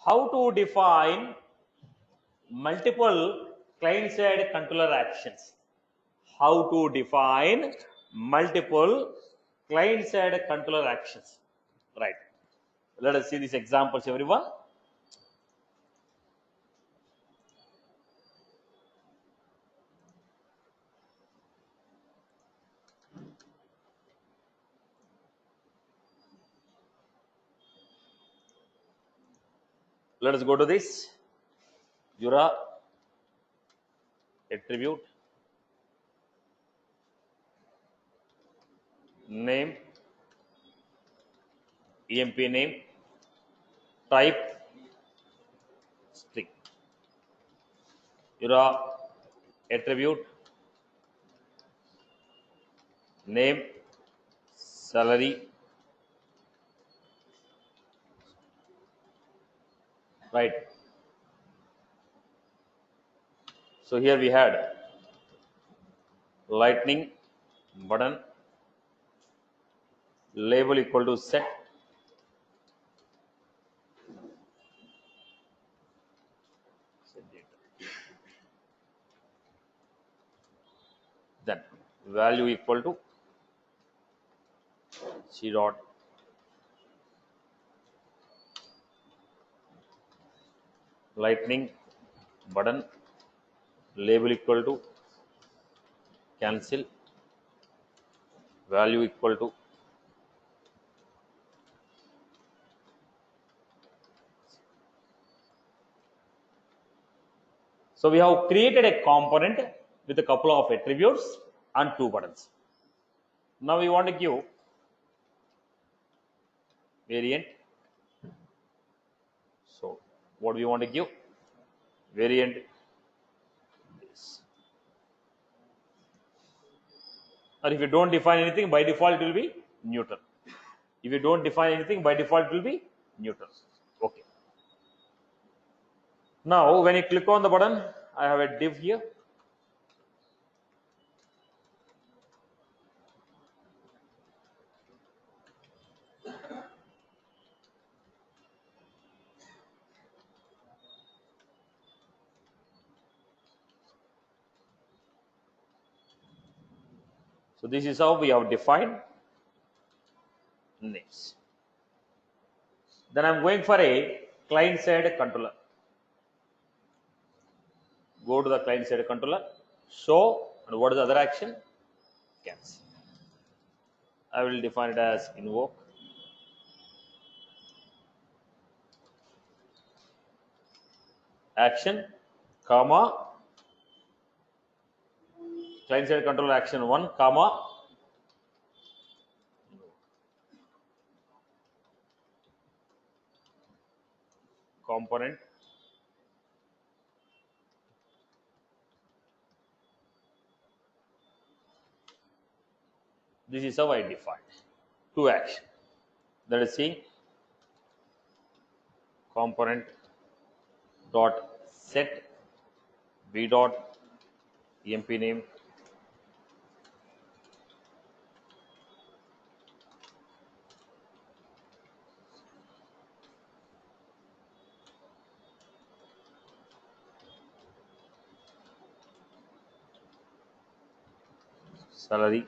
How to define multiple client-side controller actions? How to define multiple client-side controller actions? Right. Let us see these examples, everyone. Let us go to this. Jura attribute name, EMP name, type string. Jura attribute name, salary, right. So here we had lightning button, label equal to set, then value equal to c dot lightning button, label equal to cancel, value equal to so we have created a component with a couple of attributes and two buttons. Now we want to give variant. So what we want to give? Variant this. Or if you don't define anything, by default it will be neutral. If you don't define anything, by default it will be neutral. Okay. Now when you click on the button, I have a div here. So this is how we have defined names. Then I'm going for a client-side controller. Go to the client-side controller, show, and what is the other action? Cancel. I will define it as invoke. Action, comma, client-side controller action 1, comma, component. This is how I defined two action. That is saying component dot set v dot emp name salary.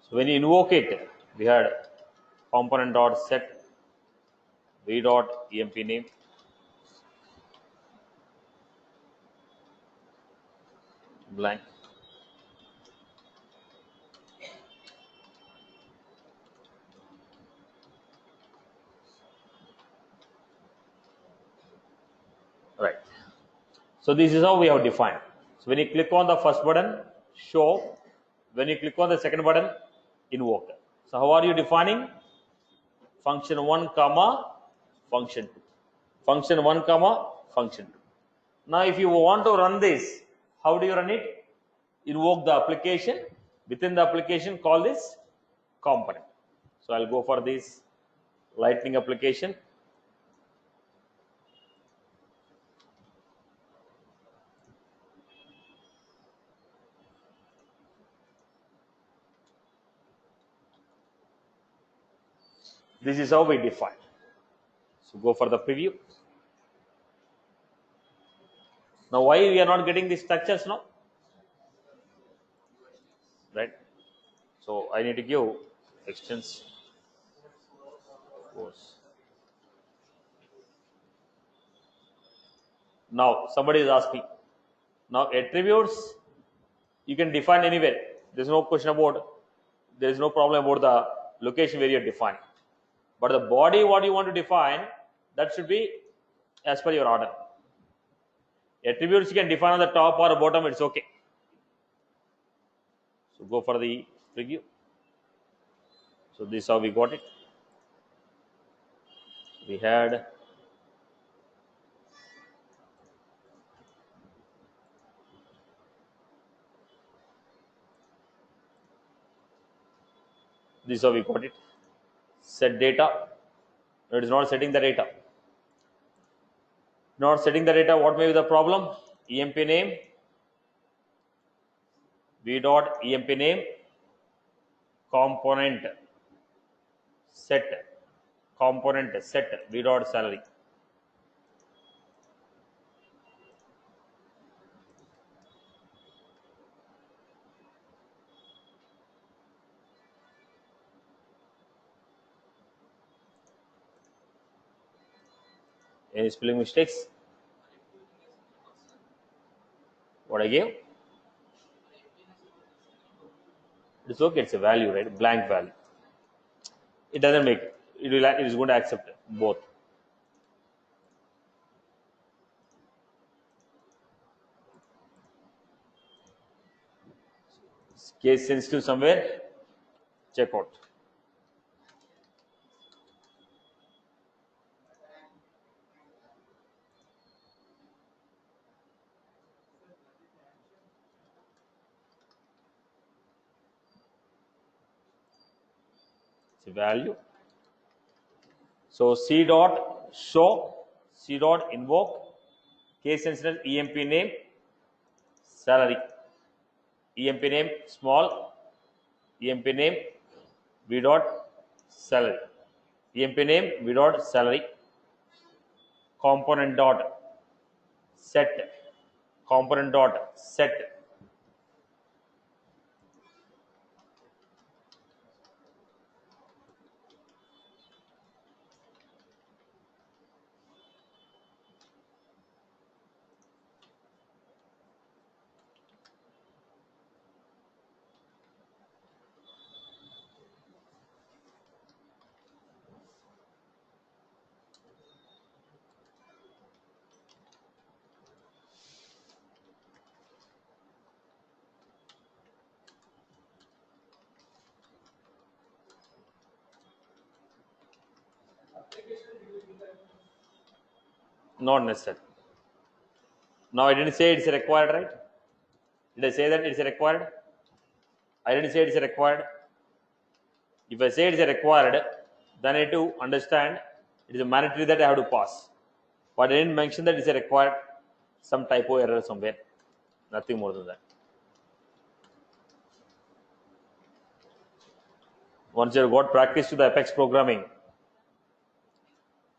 So when you invoke it, we had component dot set v dot emp name blank. Right. So this is how we have defined. So when you click on the first button, show. When you click on the second button, invoke. So how are you defining? Function 1 comma function 2. Function 1 comma function 2. Now if you want to run this, how do you run it? Invoke the application. Within the application, call this component. So I'll go for this lightning application. This is how we define. So go for the preview. Now why we are not getting these structures now? Right? So I need to give extends course. Now somebody is asking. Now attributes you can define anywhere. There's no question about. There is no problem about the location where you're defining. But the body, what you want to define, that should be as per your order. Attributes you can define on the top or bottom. It's okay. So go for the preview. So this is how we got it. We had this is how we got it. Set data. No, it is not setting the data. Not setting the data. What may be the problem? EMP name. V dot EMP name. Component set. Component set. V dot salary. Any spelling mistakes? What I gave? It's okay. It's a value, right? Blank value. It doesn't make it. It is going to accept both. Case sensitive somewhere. Check out. It's a value. So C dot show, C dot invoke, case sensitive EMP name, salary. EMP name small, EMP name V dot salary. EMP name V dot salary. Component dot set. Component dot set. Not necessary. Now I didn't say it's required, right? Did I say that it's required? I didn't say it's required. If I say it's required, then I need to understand it is a mandatory that I have to pass. But I didn't mention that it's a required some typo error somewhere. Nothing more than that. Once you have got practice to the Apex programming,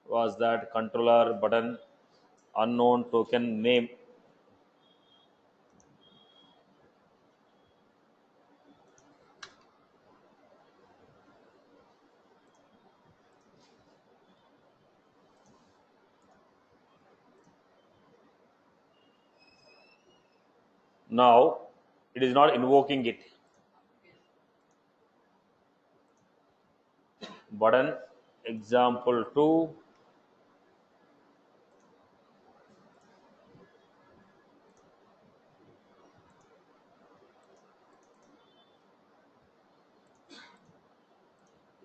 was that controller button unknown token name. Now it is not invoking it. Button example 2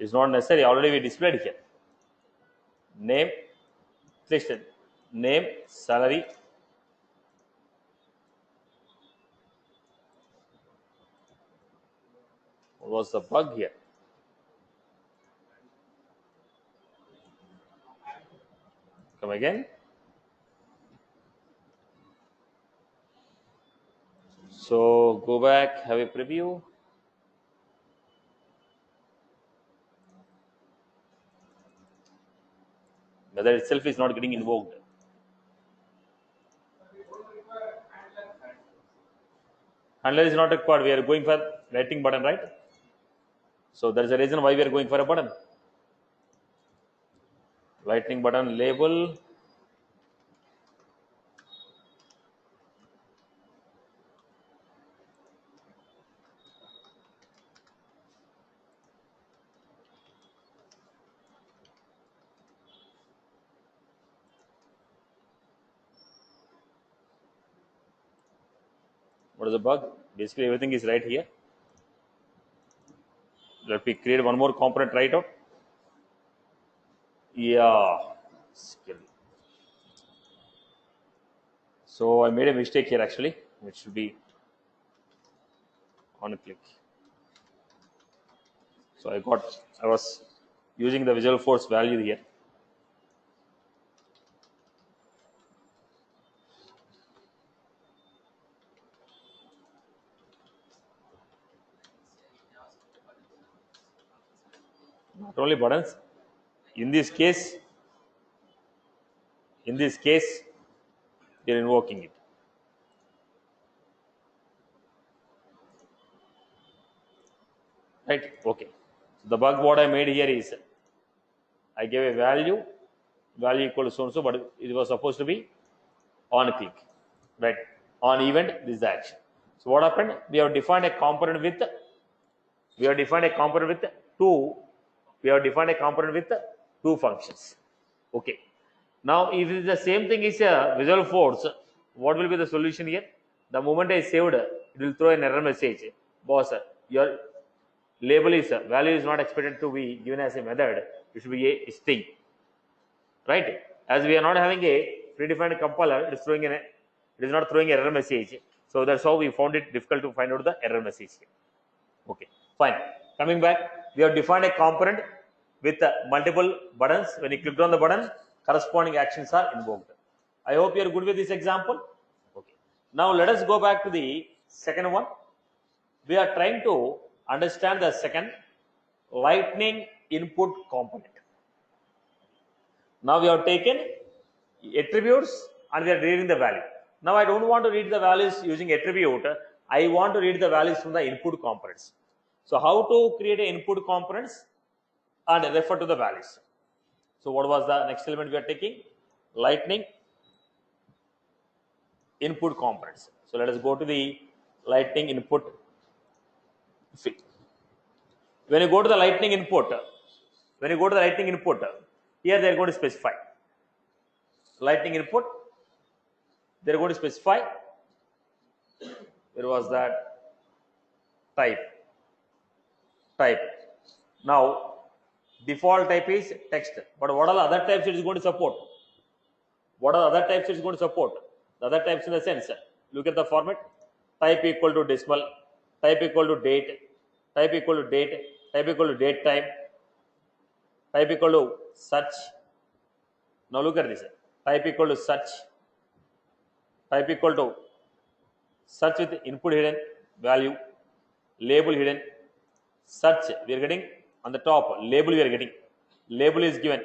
is not necessary. Already we displayed here. Name, listed. Name, salary. What was the bug here? Come again. So go back, have a preview. Method itself is not getting invoked. Handler is not required. We are going for writing button, right? So there is a reason why we are going for a button. Lightning button label. What is the bug? Basically, everything is right here. Let me create one more component right out. Yeah. Skill. So I made a mistake here actually. It should be on a click. So I was using the visual force value here. Not only buttons. In this case, they're invoking it. Right? Okay. So the bug what I made here is I gave a value equal to so and so, but it was supposed to be on click. Right? On event, this is the action. So what happened? We have defined a component with two. We have defined a component with two functions. Okay. Now, if it is the same thing is a visual force, what will be the solution here? The moment I saved, it will throw an error message. Boss, your label is value is not expected to be given as a method. It should be a string, right? As we are not having a predefined compiler, it is not throwing error message. So that's how we found it difficult to find out the error message here. Okay, fine. Coming back, we have defined a component with multiple buttons. When you click on the button, corresponding actions are invoked. I hope you are good with this example. Okay. Now let us go back to the second one. We are trying to understand the second lightning input component. Now we have taken attributes and we are reading the value. Now I don't want to read the values using attribute. I want to read the values from the input components. So how to create an input components and refer to the values. So what was the next element we are taking? Lightning input components. So let us go to the lightning input field. When you go to the lightning input, here they are going to specify lightning input. They are going to specify. Where was that? Type. Now, default type is text. But what are the other types it is going to support? The other types in the sense, look at the format. Type equal to decimal, type equal to date, type equal to date, type equal to date time, type equal to such. Now look at this. Type equal to such, type equal to such with input hidden, value, label hidden, such we are getting on the top, label we are getting. Label is given,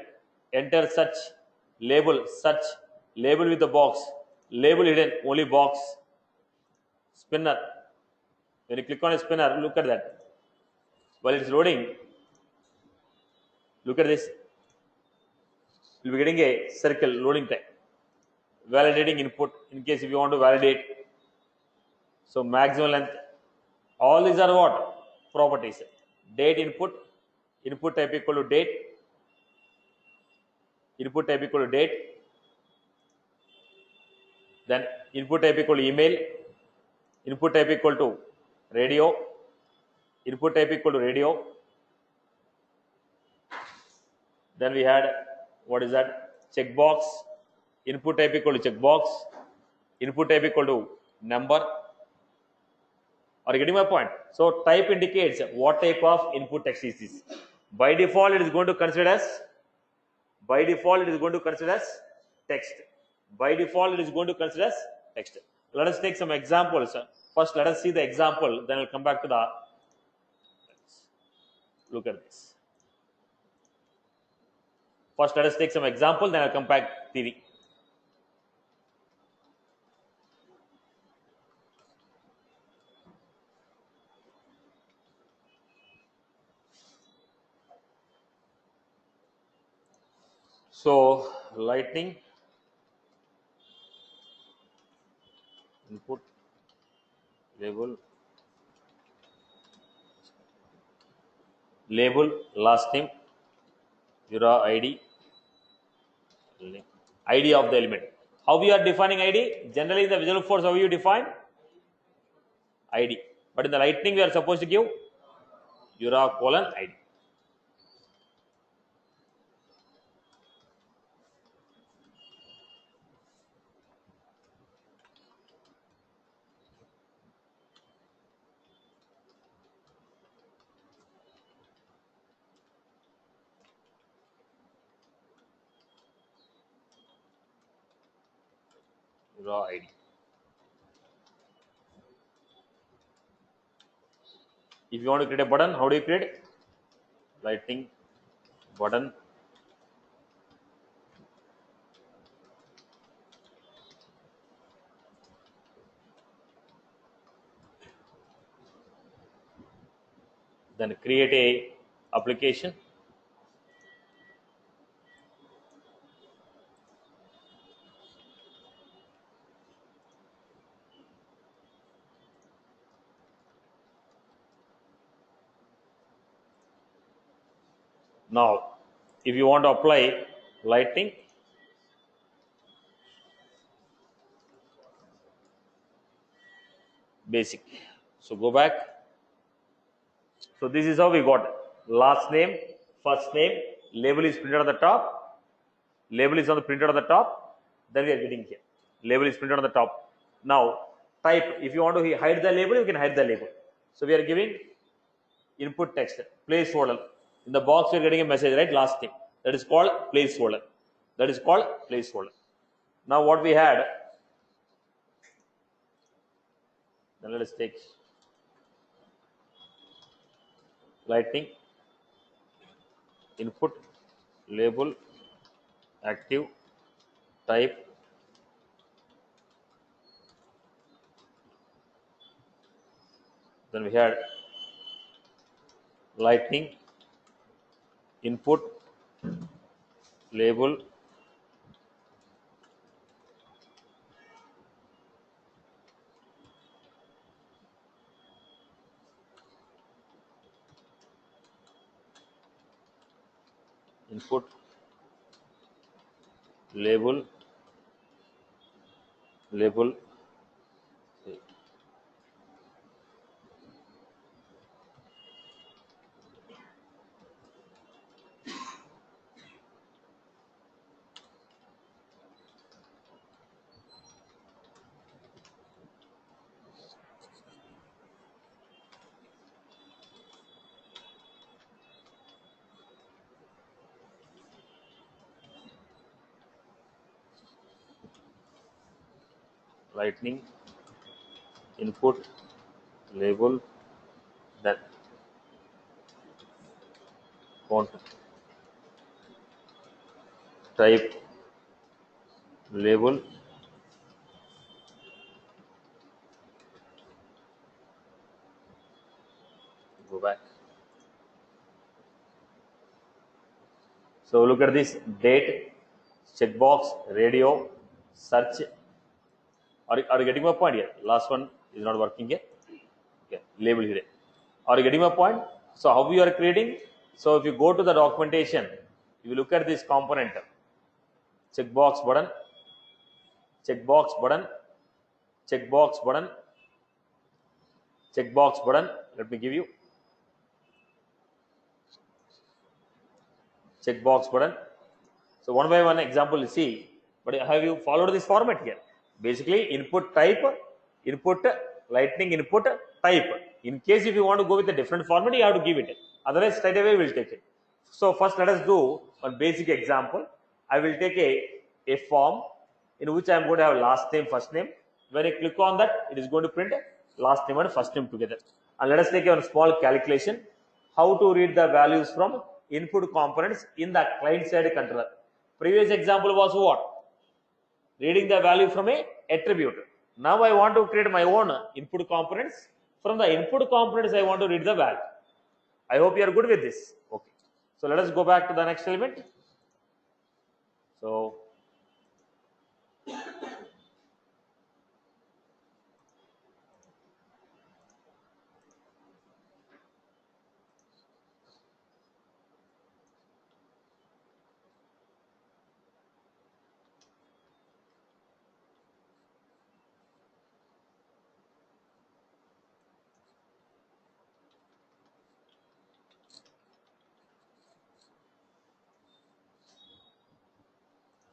enter such, label with the box, label hidden, only box, spinner. When you click on a spinner, look at that. While it's loading, look at this. You'll be getting a circle loading time. Validating input in case if you want to validate. So maximum length. All these are what? Properties. Date input type equal to date, then input type equal to email, input type equal to radio, then we had what is that? Checkbox, input type equal to checkbox, input type equal to number. Are you getting my point? So type indicates what type of input text is this. By default, it is going to consider as text. Let us take some examples. First, let us see the example. Then I'll come back to the. Look at this. First, let us take some example, then I'll come back theory. So, lightning input label last name Jura ID of the element. How we are defining ID? Generally, in the Visual Force, how you define ID. But in the lightning, we are supposed to give Jura colon ID. Jura ID. If you want to create a button, how do you create? Lightning button. Then create a application. Now, if you want to apply lightning, basic. So go back. So this is how we got last name, first name, label is printed on the top, label is on the printed on the top, then we are getting here. Label is printed on the top. Now type, if you want to hide the label, you can hide the label. So we are giving input text, placeholder. In the box we are getting a message, right? Last name. That is called placeholder. That is called placeholder. Now what we had, then let us take lightning input label active type then we had lightning input label input label lightning input label then font type label go back. So look at this date checkbox radio search. Are you getting my point here? Last one is not working here. Okay, label here. Are you getting my point? So how we are creating? So if you go to the documentation, if you look at this component, checkbox button, checkbox button, checkbox button, checkbox button. Let me give you checkbox button. So one by one example you see, but have you followed this format here? Basically input type, input lightning input type. In case if you want to go with a different format, you have to give it. Otherwise straight away we will take it. So first let us do one basic example. I will take a form in which I am going to have last name, first name. When I click on that, it is going to print last name and first name together. And let us take a small calculation. How to read the values from input components in the client side controller. Previous example was what? Reading the value from a attribute. Now I want to create my own input components. From the input components, I want to read the value. I hope you are good with this. Okay. So let us go back to the next element. So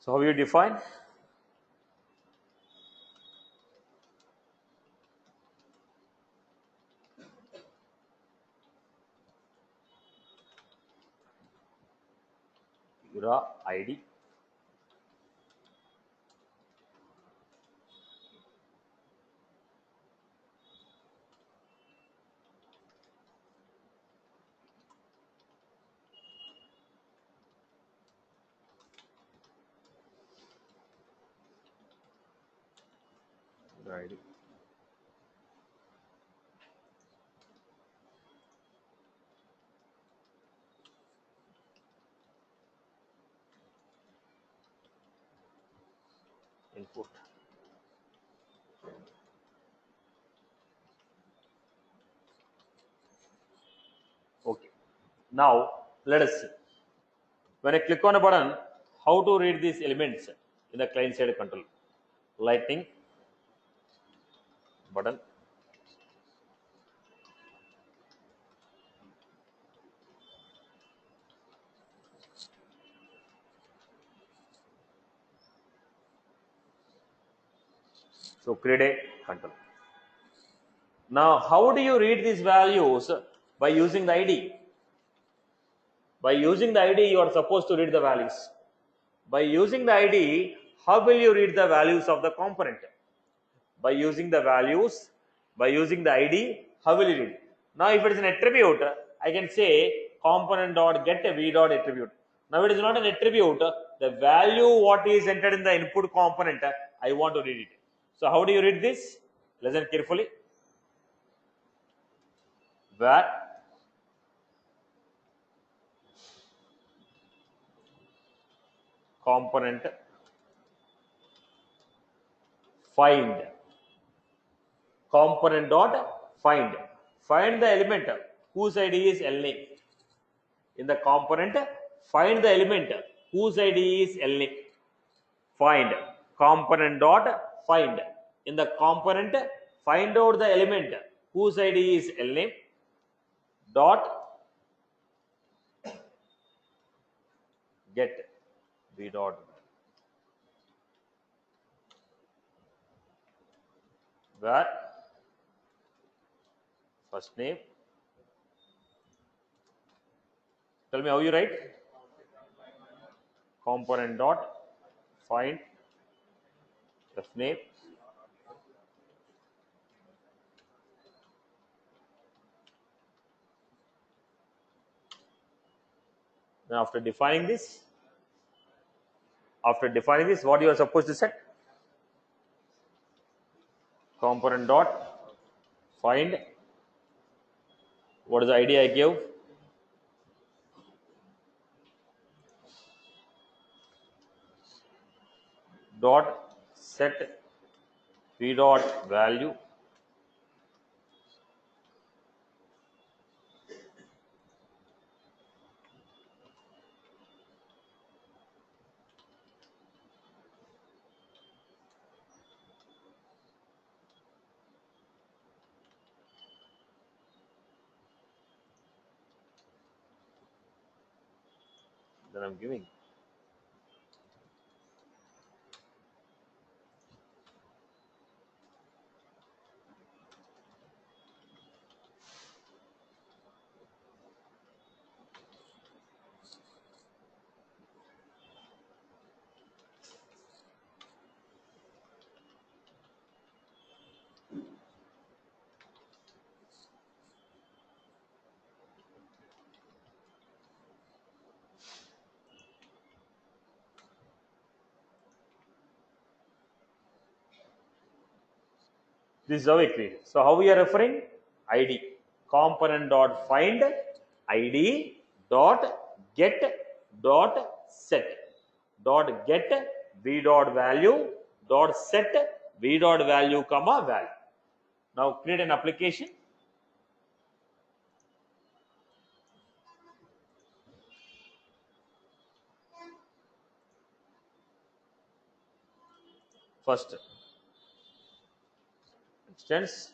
how you define? Era ID. ID. Input. Okay. Now let us see. When I click on a button, how to read these elements in the client side control. Lightning button. So create a control. Now how do you read these values? By using the ID. By using the ID, you are supposed to read the values. By using the ID, how will you read the values of the component? By using the values, by using the ID, how will you read? Now if it is an attribute, I can say component dot get a v dot attribute. Now it is not an attribute, the value what is entered in the input component, I want to read it. So how do you read this? Listen carefully. Where component find component dot find the element whose id is LA. In the component, find the element whose id is LA. Find component dot find. In the component, find out the element whose id is LA dot get v dot where first name. Tell me how you write. Component dot find first name. Then after defining this, what you are supposed to set? Component dot find. What is the ID I gave? Dot set v dot value. Then I'm giving. This is how we create. So how we are referring? ID component dot find ID dot get dot set dot get v dot value dot set v dot value comma value. Now create an application. First instance.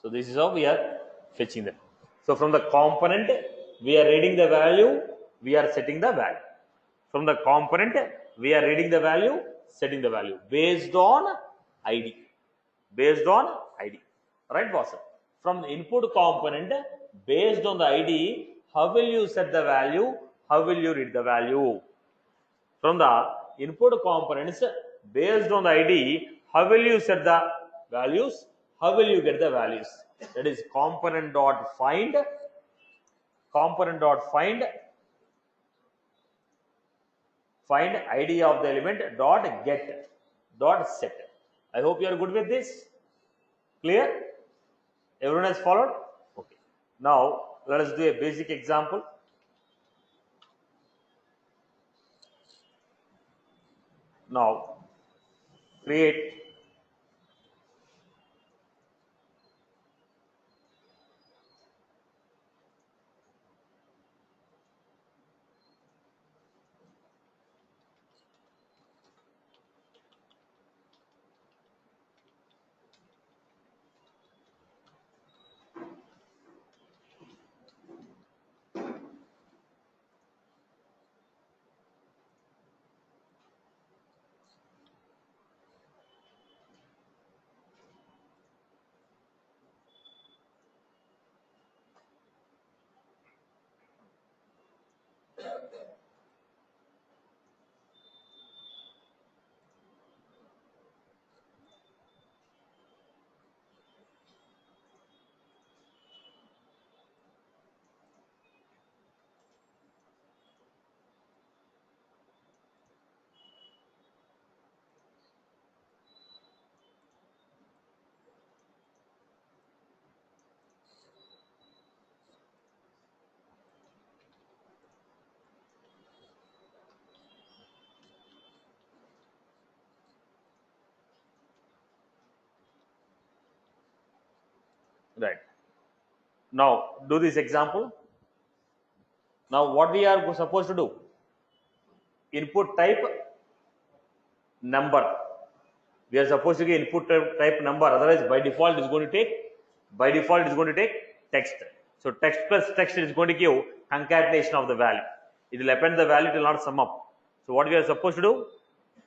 So this is how we are fetching them. So from the component, we are reading the value, we are setting the value. From the component, we are reading the value, setting the value based on ID. Based on ID. Right, boss? From the input component, based on the ID, how will you set the value? How will you read the value? From the input components, based on the ID, how will you set the values? How will you get the values? That is component dot find ID of the element dot get dot set. I hope you are good with this. Clear? Everyone has followed? Okay. Now let us do a basic example. Now create right. Now do this example. Now what we are supposed to do? Input type number. We are supposed to get input type number. Otherwise, by default, is going to take text. So text plus text is going to give concatenation of the value. It will append the value. It will not sum up. So what we are supposed to do?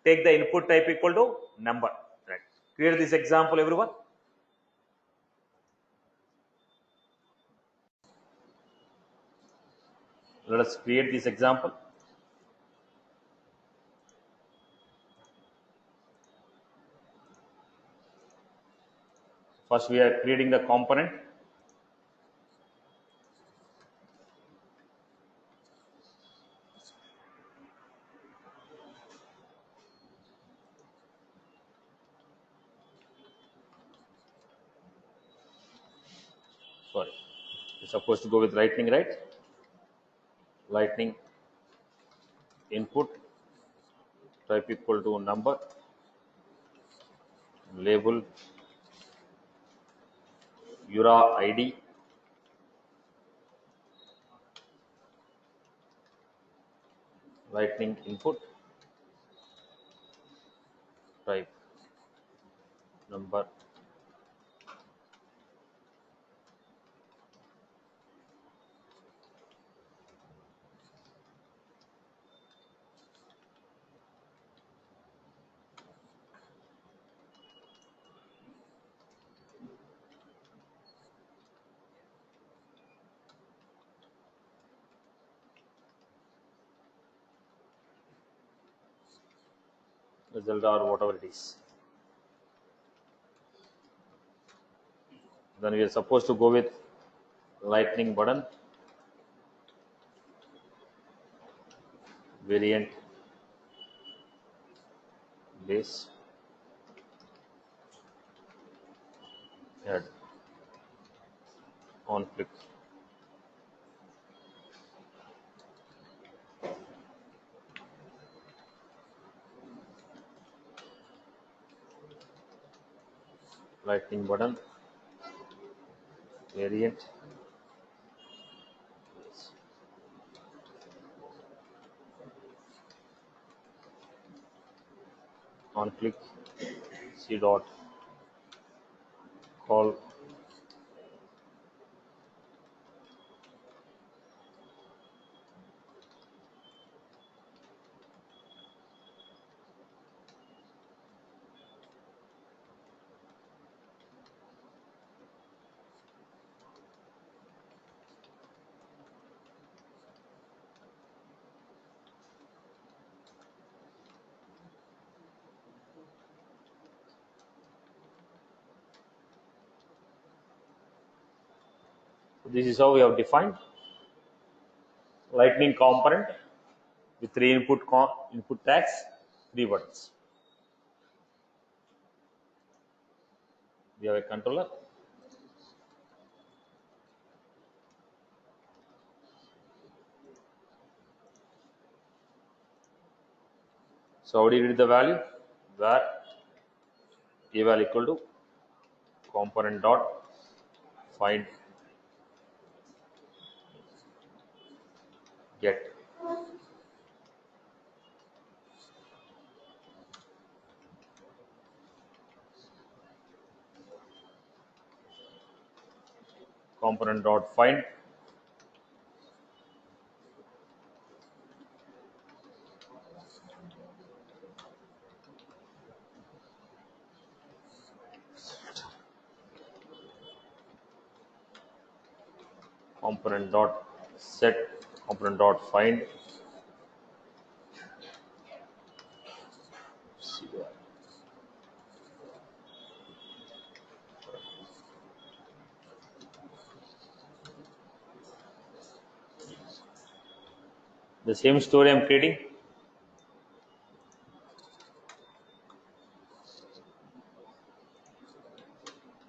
Take the input type equal to number. Right. Create this example, everyone. Let us create this example. First, we are creating the component. Sorry, it's supposed to go with lightning, right? Lightning input type equal to number, label URA ID, lightning input type number, result or whatever it is. Then we are supposed to go with lightning button, variant base, add on click. Lightning button, variant, on click, c dot, call, this is how we have defined lightning component with three input tags, three buttons. We have a controller. So how do you read the value? Where eval equal to component dot find get component dot find component dot set component dot find the same story I'm creating.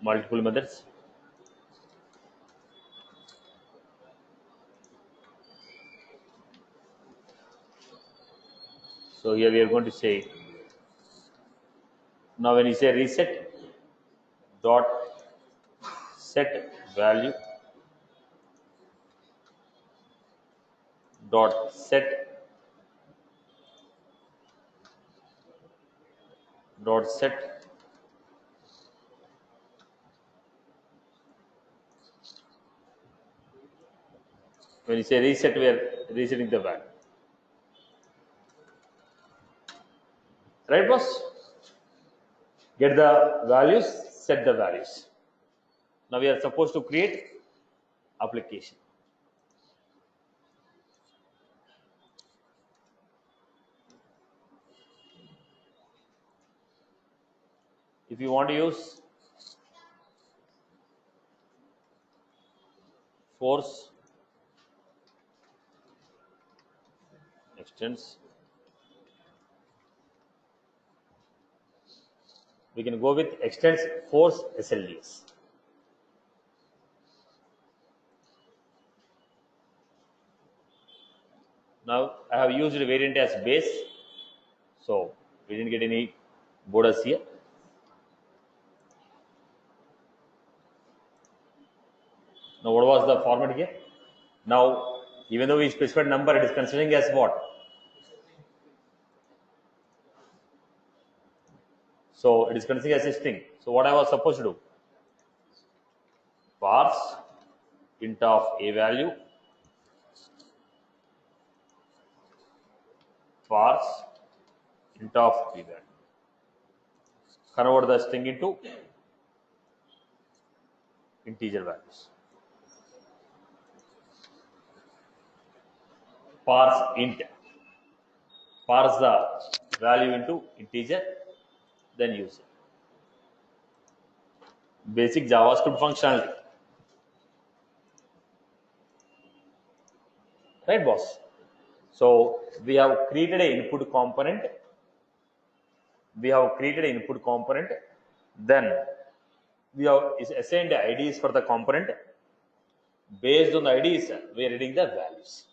Multiple methods. So here we are going to say, now when you say reset dot set value dot set when you say reset, we are resetting the value, right boss? Get the values, set the values. Now we are supposed to create application. If you want to use force extends, we can go with extends force SLDS. Now I have used variant as base, so we didn't get any borders here. Now what was the format here? Now even though we specified number, it is considering as what? So it is considering as a string. So what I was supposed to do? Parse int of a value, parse int of b value. Convert the string into integer values. Parse int. Parse the value into integer, then use it. Basic JavaScript functionality, right, boss? So we have created an input component. Then we have assigned the IDs for the component. Based on the IDs, we are reading the values.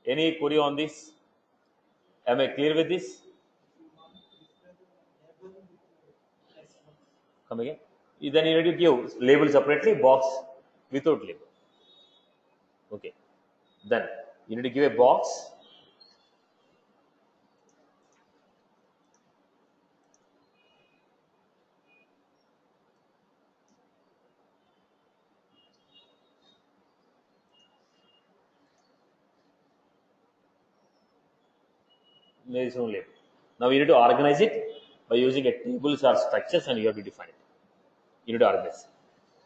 Any query on this? Am I clear with this? Come again. Then you need to give label separately, box without label. Okay. Then you need to give a box. There is no label. Now you need to organize it by using a tables or structures, and you have to define it. You need to organize.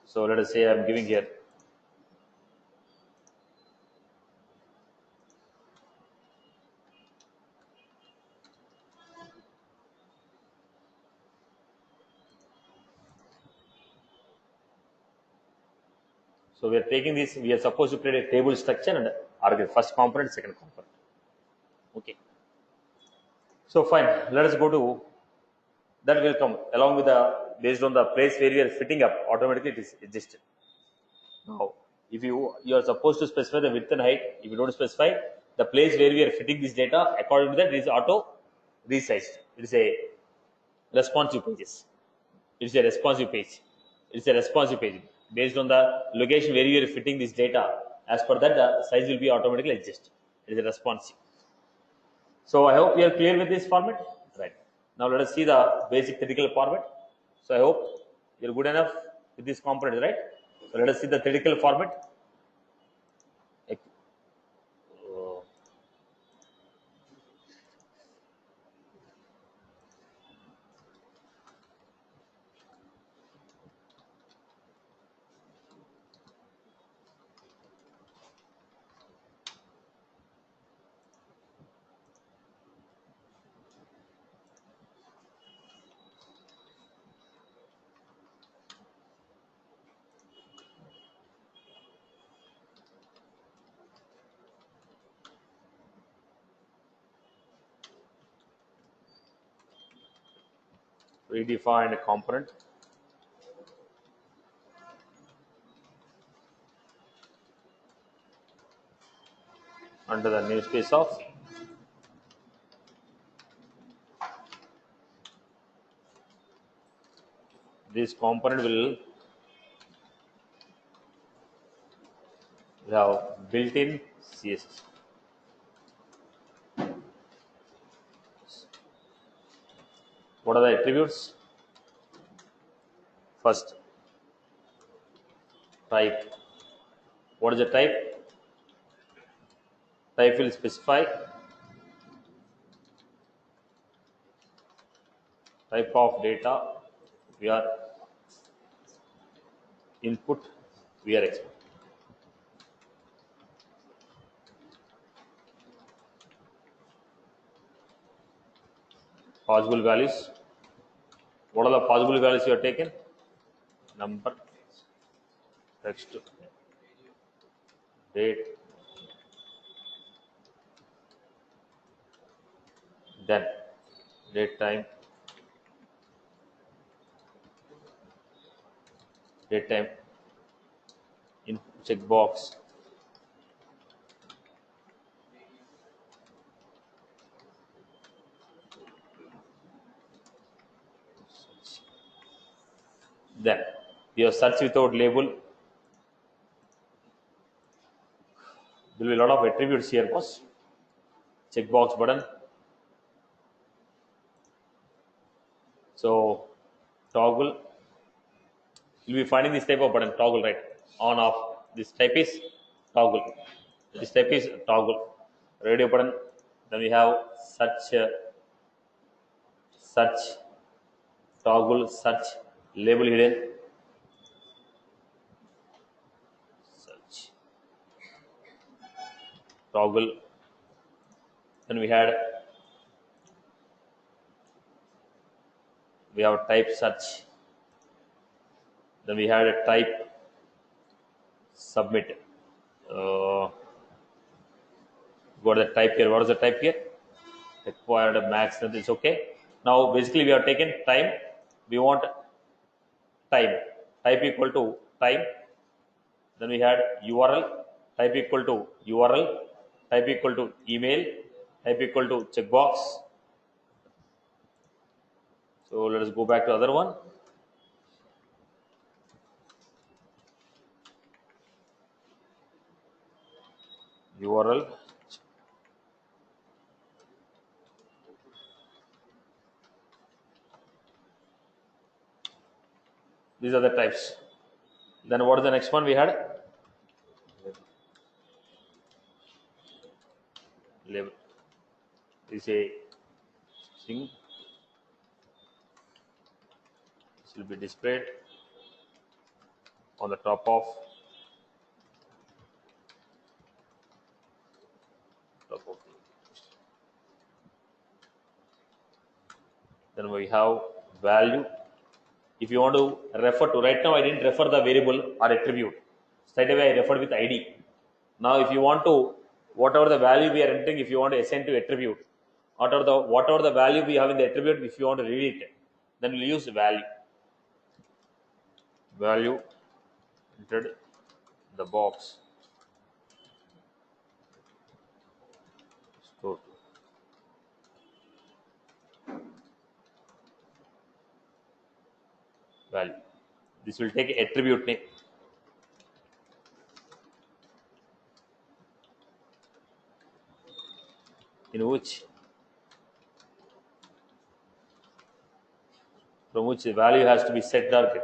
So let us say I am giving here so we are taking this, we are supposed to create a table structure and organize first component, second component. Okay. So fine, let us go to that will come along with the based on the place where we are fitting up, automatically it is adjusted. Now, if you are supposed to specify the width and height, if you don't specify the place where we are fitting this data, according to that it is auto resized. It is a responsive pages. It is a responsive page. It is a responsive page based on the location where you are fitting this data. As per that, the size will be automatically adjusted. It is a responsive. So I hope you are clear with this format. Right. Now let us see the basic theoretical format. So I hope you are good enough with this component, right? So let us see the theoretical format. Redefine a component under the namespace of this component will have built-in CSS. What are the attributes? First, type. What is the type? Type will specify type of data we are input, we are export. Possible values. What are the possible values you are taken? Number, text, date, then date time, in checkbox, then you have search without label. There will be a lot of attributes here, boss. Checkbox button. So toggle. You'll be finding this type of button, toggle, right? On off. This type is toggle. This type is toggle. Radio button. Then we have search, toggle, search, label hidden, search, toggle. Then we had we have type search. Then we had a type submit. Got the type here. What is the type here? Required max length is okay. Now basically we have taken time. We want time. Type equal to time. Then we had URL. Type equal to URL. Type equal to email. Type equal to checkbox. So let us go back to other one. URL. These are the types. Then what is the next one we had? Label. This is a string. This will be displayed on the top of then we have value. If you want to refer to, right now I didn't refer the variable or attribute. Straight away I referred with ID. Now if you want to, whatever the value we are entering, if you want to assign to attribute, whatever the value we have in the attribute, if you want to read it, then we'll use value. Value entered the box. Store. Value. This will take attribute name. In which from which the value has to be set target.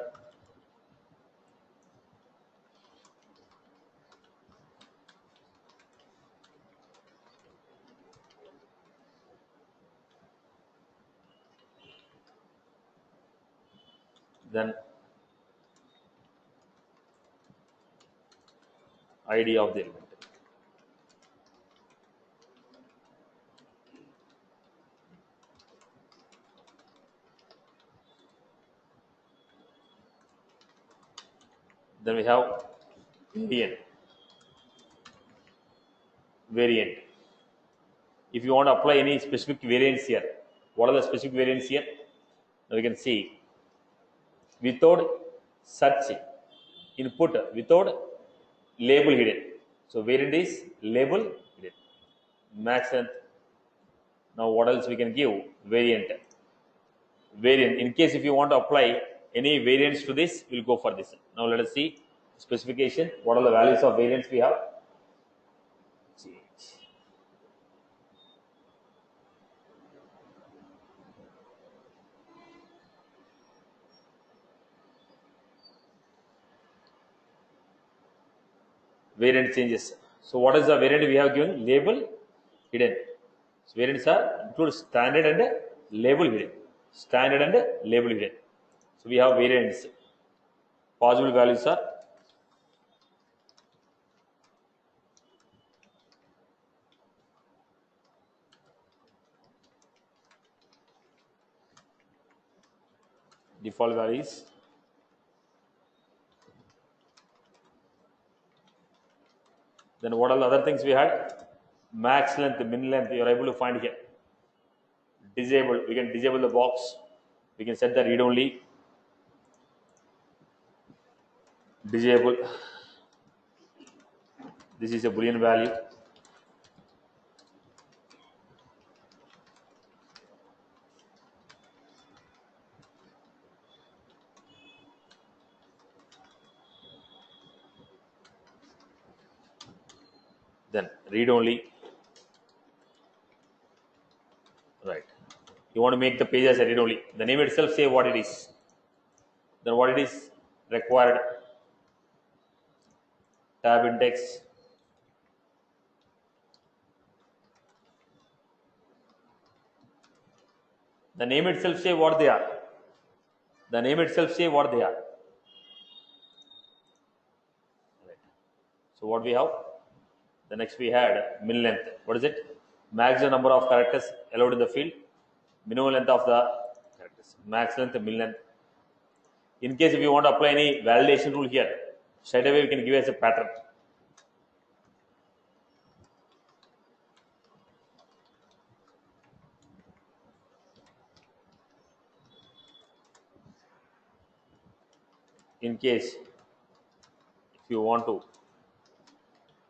Then ID of the element. Then we have variant. If you want to apply any specific variants here, what are the specific variants here? Now we can see without search input, without label hidden. So variant is label hidden. Max length. Now what else we can give? Variant. Variant. In case if you want to apply any variants to this, we'll go for this. Now let us see specification. What are the values of variants we have? Variant changes. So what is the variant we have given? Label hidden. So variants are include standard and label hidden. Standard and label hidden. So we have variants. Possible values are default values. Then what are the other things we had? Max length, min length, you are able to find here. Disable, we can disable the box. We can set the read only. Disable. This is a Boolean value. Then read only. Right. You want to make the page as a read only. The name itself say what it is. Then what it is required. Tab index. The name itself say what they are. The name itself say what they are. Right. So what we have? The next we had min length. What is it? Maximum number of characters allowed in the field. Minimum length of the characters. max length, min length. In case if you want to apply any validation rule here, straight away we can give as a pattern. In case if you want to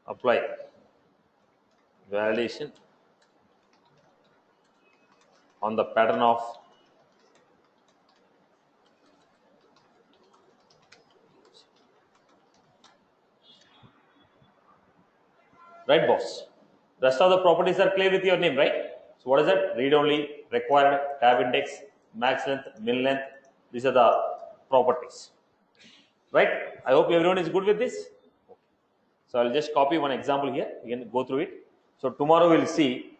apply validation on the pattern of right, boss. Rest of the properties are clear with your name, right? So what is that? Read only, required, tab index, max length, min length. These are the properties, right? I hope everyone is good with this. So I'll just copy one example here. You can go through it. So tomorrow we'll see